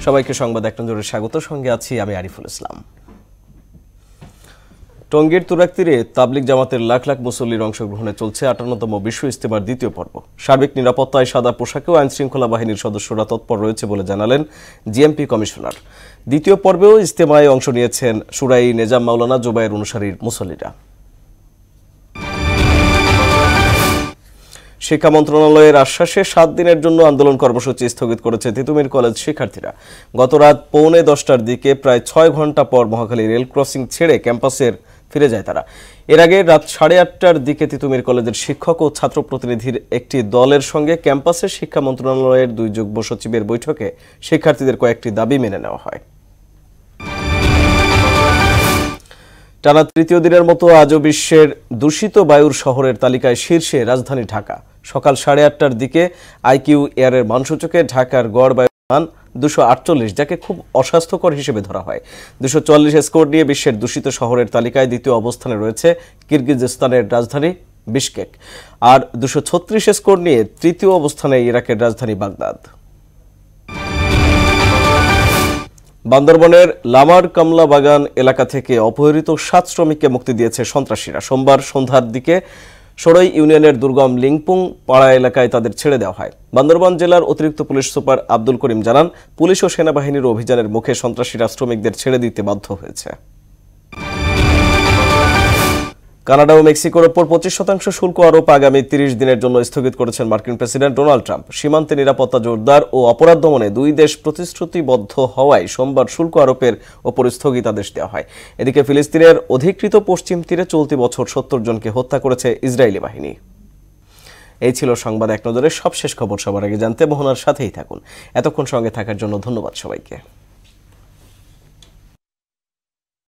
সবাইকে সংবাদ এক নজরে স্বাগত। সঙ্গে আছি আমি আরিফুল ইসলাম। টঙ্গীর তুরাগ তীরে তাবলিগ জামাতের লাখ লাখ মুসল্লির অংশগ্রহণে চলছে ৫৮তম বিশ্ব ইজতেমার দ্বিতীয় পর্ব। সার্বিক নিরাপত্তায় সাদা পোশাকেও আইন শৃঙ্খলা বাহিনীর সদস্যরা তৎপর রয়েছে বলে জানালেন জিএমপি কমিশনার। দ্বিতীয় পর্বেও ইজতেমায় অংশ নিয়েছেন সুরাই নেজাম মাওলানা জুবায়ের অনুসারীর মুসল্লিরা। শিক্ষা মন্ত্রণালয়ের আশ্বাসে ৭ দিনের জন্য আন্দোলন কর্মসূচি স্থগিত করেছে তিতুমির কলেজ শিক্ষার্থীরা। গত রাত ৫:৩০টার দিকে প্রায় ৬ ঘন্টা পর মহাখালী রেল ক্রসিং ছেড়ে ক্যাম্পাসের ফিরে যায় তারা। এর আগে রাত ৮:৩০টার দিকে তিতুমির কলেজের শিক্ষক ও ছাত্র প্রতিনিধির একটি দলের সঙ্গে ক্যাম্পাসের শিক্ষা মন্ত্রণালয়ের ২ যুগ্ম সচিবের বৈঠকে শিক্ষার্থীদের কয়েকটি দাবি মেনে নেওয়া হয়। টানা তৃতীয় দিনের মতো আজও বিশ্বের দূষিত বায়ুর শহরের তালিকায় শীর্ষে রাজধানী ঢাকা। সকাল ৮:৩০টার দিকে আইকিউ এয়ারের মানসূচকে ঢাকার গড় বায়ুর মান ২৪৮, যাকে খুব অস্বাস্থ্যকর হিসেবে ধরা হয়। ২৪০ স্কোর নিয়ে বিশ্বের দূষিত শহরের তালিকায় দ্বিতীয় অবস্থানে রয়েছে কিরগিজস্তানের রাজধানী বিশকেক, আর ২৩৬ স্কোর নিয়ে তৃতীয় অবস্থানে ইরাকের রাজধানী বাগদাদ। বান্দরবনের লামার কামলা বাগান এলাকা থেকে অপহৃত ৭ শ্রমিককে মুক্তি দিয়েছে সন্ত্রাসীরা। সোমবার সন্ধ্যার দিকে সরই ইউনিয়নের দুর্গম লিংপুং পাড়া এলাকায় তাদের ছেড়ে দেওয়া হয়। বান্দরবান জেলার অতিরিক্ত পুলিশ সুপার আব্দুল করিম জানান, পুলিশ ও সেনাবাহিনীর অভিযানের মুখে সন্ত্রাসীরা শ্রমিকদের ছেড়ে দিতে বাধ্য হয়েছে। কানাডা ও মেক্সিকোর ওপর ২৫% শুল্ক আরোপ আগামী ৩০ দিনের জন্য স্থগিত করেছেন মার্কিন প্রেসিডেন্ট ডোনাল্ড ট্রাম্প। সীমান্তে নিরাপত্তা জোরদার ও অপরাধ দমনে ২ দেশ প্রতিশ্রুতিবদ্ধ হওয়ায় সোমবার শুল্ক আরোপের ওপর স্থগিতাদেশ দেওয়া হয়। এদিকে ফিলিস্তিনের অধিকৃত পশ্চিম তীরে চলতি বছর ৭০ জনকে হত্যা করেছে ইসরায়েলি বাহিনী। এই ছিল সংবাদ এক নজরের সবশেষ খবর। সবার আগে জানতে মোহনার সাথেই থাকুন। এতক্ষণ সঙ্গে থাকার জন্য ধন্যবাদ সবাইকে।